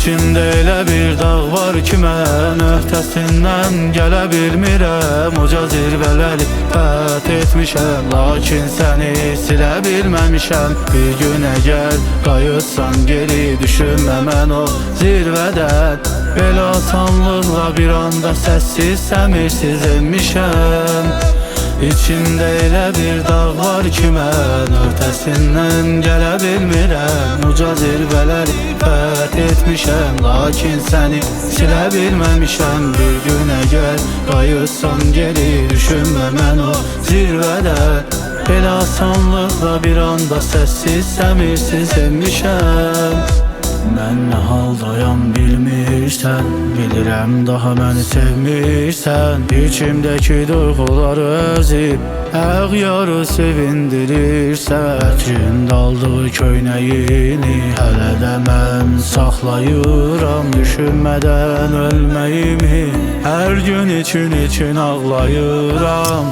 İçimdə elə bir dağ var ki, mən öhdəsindən gələ bilmirəm. Uca zirvələri fəth etmişəm, lakin səni silə bilməmişəm. Bir gün əgər qayıtsan geri, düşünmə mən o zirvədən. Belə asanlıqla bir anda səssiz, səmirsiz enmişəm. İçimdə elə bir dağ var ki, mən öhdəsindən gələ bilmirəm. Uca zirvələri fəth etmişəm, lakin səni silə bilməmişəm. Bir gün əgər qayıtsan geri, düşünmə mən o zirvədən. Belə asanlıqla bir anda səssiz, səmirsiz enmişəm. Mən nə haldayam bilmirsən, bilirəm daha məni sevmirsən. İçimdəki duyğuları özüb əğyarı sevindirirsən. Ətrin daldığı köynəyini hələ də mən saxlayıram. Düşünmədən ölməyimi hər gün için ağlayıram.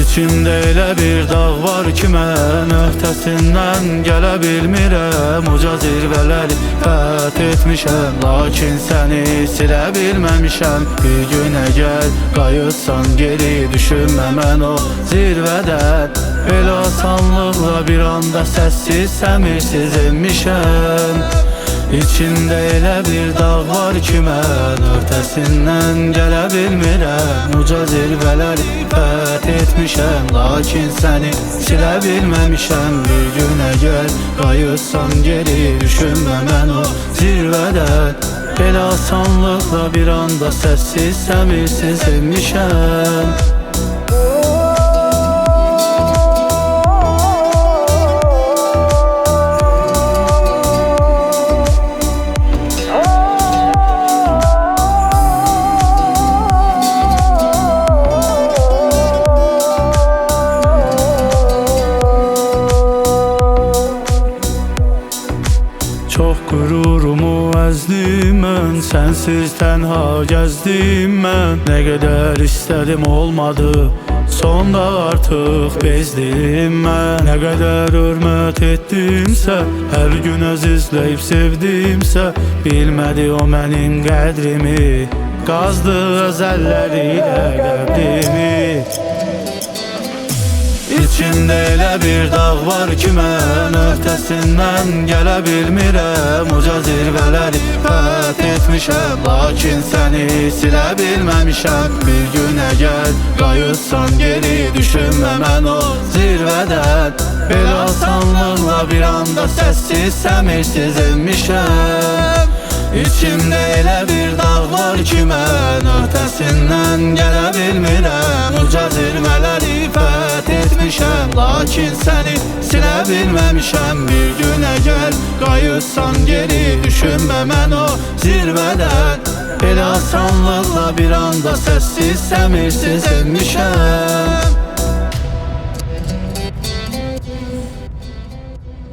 İçimdə elə bir dağ var ki, mən öhdəsindən gələ bilmirəm. Uca zirvələri fəth etmişəm, lakin səni silə bilməmişəm. Bir gün əgər qayıtsan geri, düşünmə mən o zirvədən. Belə asanlıqla bir anda səssiz, səmirsiz enmişəm. İçimdə elə bir dağ var ki, mən öhdəsindən gələ bilmirəm. Uca zirvələri fəth etmişəm, lakin səni silə bilməmişəm. Bir gün əgər qayıtsan geri, düşünmə mən o zirvədən. Belə asanlıqla bir anda səssiz, səmirsiz enmişəm. Çox qürurumu əzdim mən, sənsiz tənha gəzdim mən. Nə qədər istədim olmadı, sonda artıq bezdim mən. Nə qədər hörmət etdimsə, hər gün əzizləyib sevdimsə, bilmədi o mənim qədrimi, qazdı əzəlləri ilə qəbrimi. İçimdə elə bir dağ var ki, mən öhdəsindən gələ bilmirəm. Uca zirvələri fəth etmişəm, lakin səni silə bilməmişəm. Bir gün əgər qayıtsan geri, düşünmə mən o zirvədən. Belə asanlıqla bir anda səssiz, səmirsiz enmişəm. İçimdə elə bir dağ var ki, mən öhdəsindən gələ bilmirəm. Uca zirvələri fəth etmişəm, lakin səni silə bilməmişəm. Bir gün əgər qayıtsan geri, düşünmə mən o zirvədən. Belə asanlıqla bir anda səssiz, səmirsiz enmişəm.